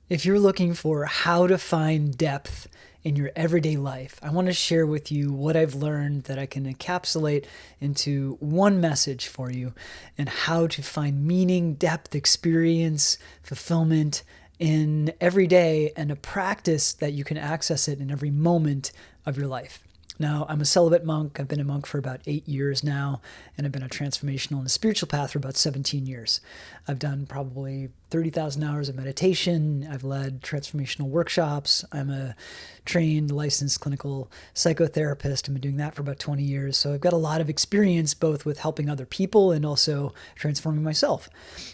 If you're looking for how to find depth in your everyday life, I want to share with you what I've learned that I can encapsulate into one message for you and how to find meaning, depth, experience, fulfillment in every day and a practice that you can access it in every moment of your life. Now, I'm a celibate monk. I've been a monk for about 8 years now, and I've been a transformational and a spiritual path for about 17 years. I've done probably 30,000 hours of meditation. I've led transformational workshops. I'm a trained, licensed clinical psychotherapist. I've been doing that for about 20 years. So I've got a lot of experience both with helping other people and also transforming myself.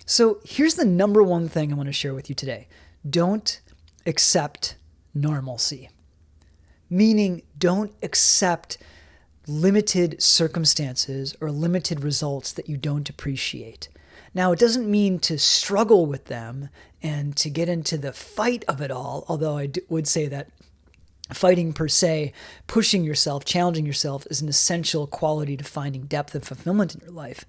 So here's the number one thing I want to share with you today. Don't accept normalcy. Meaning, don't accept limited circumstances or limited results that you don't appreciate. Now, it doesn't mean to struggle with them and to get into the fight of it all, although I would say that fighting per se, pushing yourself, challenging yourself is an essential quality to finding depth and fulfillment in your life.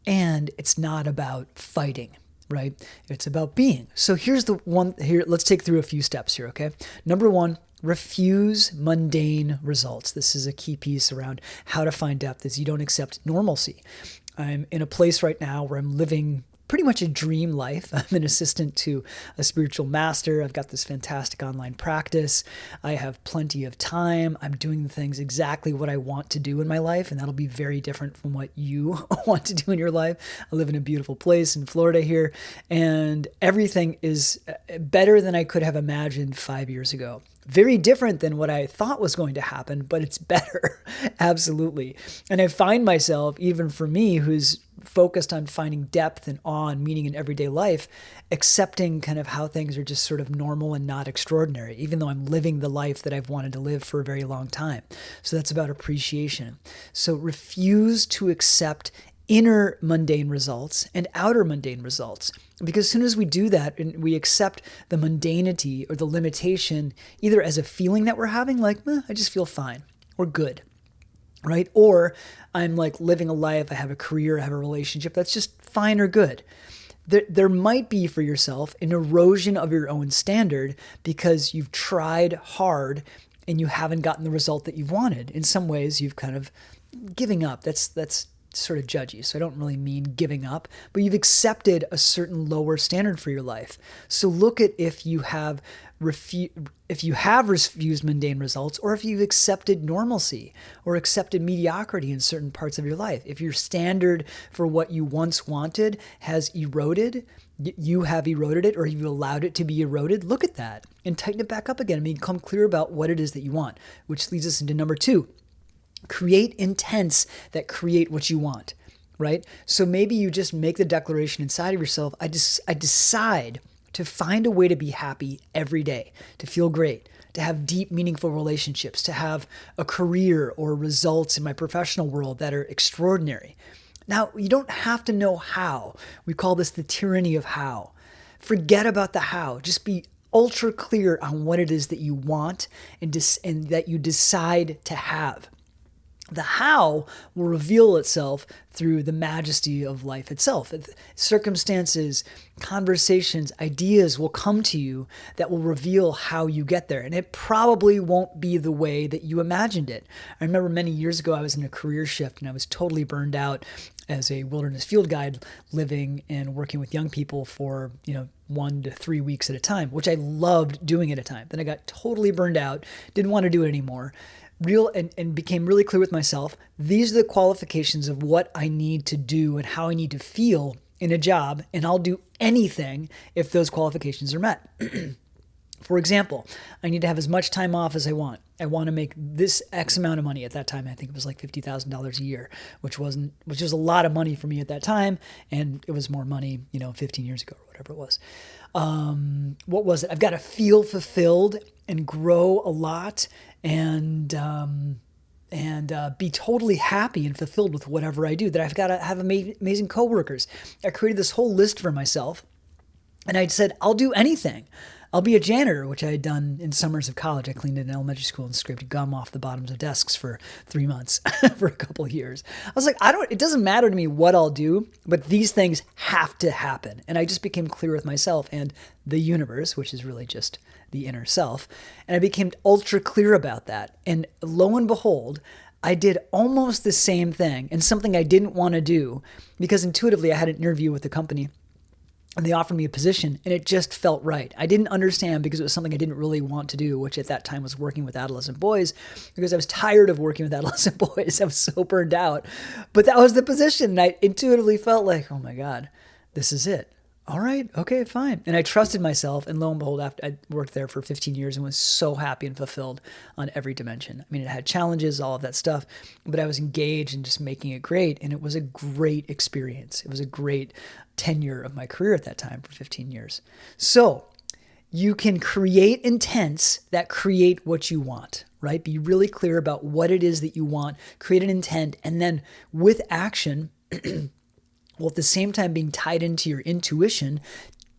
And it's not about fighting, right? It's about being. So here's the one here. Let's take through a few steps here, okay? Number one, refuse mundane results. This is a key piece around how to find depth is you don't accept normalcy. I'm in a place right now where I'm living pretty much a dream life. I'm an assistant to a spiritual master. I've got this fantastic online practice. I have plenty of time. I'm doing the things exactly what I want to do in my life, and that'll be very different from what you want to do in your life. I live in a beautiful place in Florida here, and everything is better than I could have imagined 5 years ago. Very different than what I thought was going to happen, but it's better. Absolutely. And I find myself, even for me, who's focused on finding depth and awe and meaning in everyday life, accepting kind of how things are just sort of normal and not extraordinary, even though I'm living the life that I've wanted to live for a very long time. So that's about appreciation. So refuse to accept inner mundane results and outer mundane results. Because as soon as we do that and we accept the mundanity or the limitation, either as a feeling that we're having, like, I just feel fine or good, right? Or I'm like living a life, I have a career, I have a relationship that's just fine or good. There might be for yourself an erosion of your own standard because you've tried hard and you haven't gotten the result that you've wanted. In some ways, you've kind of giving up. That's sort of judgy. So I don't really mean giving up, but you've accepted a certain lower standard for your life. So look at if you have refused mundane results, or if you've accepted normalcy or accepted mediocrity in certain parts of your life. If your standard for what you once wanted has eroded, you have eroded it, or you've allowed it to be eroded, look at that and tighten it back up again. I mean, become clear about what it is that you want, which leads us into number two. Create intents that create what you want, right? So maybe you just make the declaration inside of yourself, I decide to find a way to be happy every day, to feel great, to have deep, meaningful relationships, to have a career or results in my professional world that are extraordinary. Now, you don't have to know how. We call this the tyranny of how. Forget about the how. Just be ultra clear on what it is that you want and that you decide to have. The how will reveal itself through the majesty of life itself. Circumstances, conversations, ideas will come to you that will reveal how you get there. And it probably won't be the way that you imagined it. I remember many years ago, I was in a career shift and I was totally burned out as a wilderness field guide, living and working with young people for, 1 to 3 weeks at a time, which I loved doing at a time. Then I got totally burned out, didn't want to do it anymore. And became really clear with myself. These are the qualifications of what I need to do and how I need to feel in a job, and I'll do anything if those qualifications are met. For example, I need to have as much time off as I want. I want to make this X amount of money. At that time, I think it was like $50,000 a year, which was a lot of money for me at that time, and it was more money, 15 years ago or whatever it was. What was it? I've got to feel fulfilled and grow a lot and be totally happy and fulfilled with whatever I do. That I've got to have amazing coworkers. I created this whole list for myself, and I said, I'll do anything. I'll be a janitor, which I had done in summers of college. I cleaned in elementary school and scraped gum off the bottoms of desks for 3 months for a couple of years. I was like, it doesn't matter to me what I'll do, but these things have to happen. And I just became clear with myself and the universe, which is really just the inner self. And I became ultra clear about that. And lo and behold, I did almost the same thing and something I didn't want to do because intuitively I had an interview with the company and they offered me a position and it just felt right. I didn't understand because it was something I didn't really want to do, which at that time was working with adolescent boys because I was tired of working with adolescent boys. I was so burned out, but that was the position. And I intuitively felt like, oh my God, this is it. All right, okay, fine. And I trusted myself, and lo and behold, after I worked there for 15 years and was so happy and fulfilled on every dimension. I mean, it had challenges, all of that stuff, but I was engaged in just making it great, and it was a great experience. It was a great tenure of my career at that time for 15 years. So you can create intents that create what you want, right? Be really clear about what it is that you want, create an intent, and then with action, while at the same time being tied into your intuition,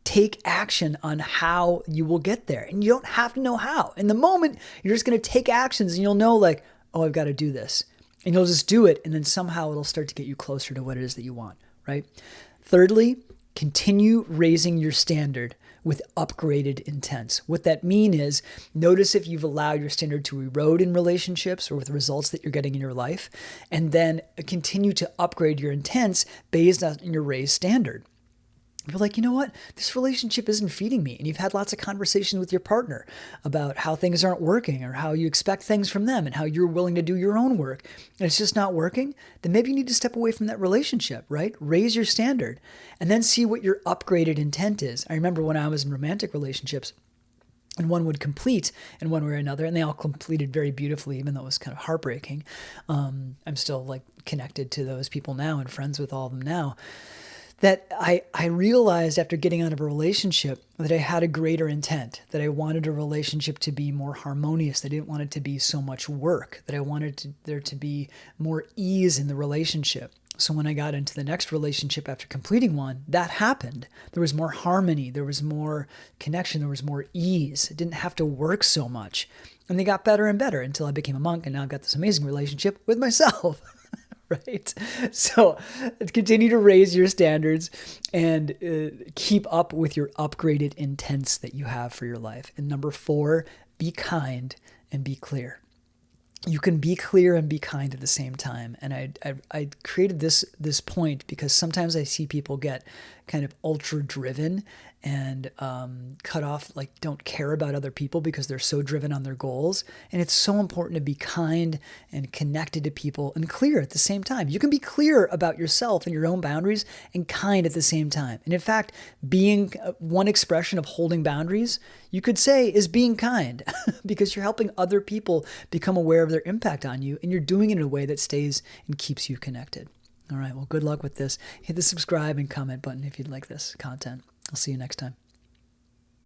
take action on how you will get there. And you don't have to know how. In the moment, you're just going to take actions and you'll know like, oh, I've got to do this. And you'll just do it. And then somehow it'll start to get you closer to what it is that you want, right? Thirdly, continue raising your standard with upgraded intents. What that means is notice if you've allowed your standard to erode in relationships or with results that you're getting in your life, and then continue to upgrade your intents based on your raised standard. You're like, you know what? This relationship isn't feeding me. And you've had lots of conversations with your partner about how things aren't working or how you expect things from them and how you're willing to do your own work. And it's just not working. Then maybe you need to step away from that relationship, right? Raise your standard and then see what your upgraded intent is. I remember when I was in romantic relationships, and one would complete in one way or another, and they all completed very beautifully, even though it was kind of heartbreaking. I'm still like connected to those people now and friends with all of them now. That I realized after getting out of a relationship that I had a greater intent, that I wanted a relationship to be more harmonious. I didn't want it to be so much work, that I wanted there to be more ease in the relationship. So when I got into the next relationship after completing one, that happened. There was more harmony, there was more connection, there was more ease. It didn't have to work so much. And they got better and better until I became a monk, and now I've got this amazing relationship with myself. Right? So continue to raise your standards and keep up with your upgraded intents that you have for your life. And number 4, be kind and be clear. You can be clear and be kind at the same time. And I created this point because sometimes I see people get kind of ultra driven and cut off, like don't care about other people because they're so driven on their goals. And it's so important to be kind and connected to people and clear at the same time. You can be clear about yourself and your own boundaries and kind at the same time. And in fact, being one expression of holding boundaries, you could say is being kind because you're helping other people become aware of their impact on you, and you're doing it in a way that stays and keeps you connected. All right, well, good luck with this. Hit the subscribe and comment button if you'd like this content. I'll see you next time.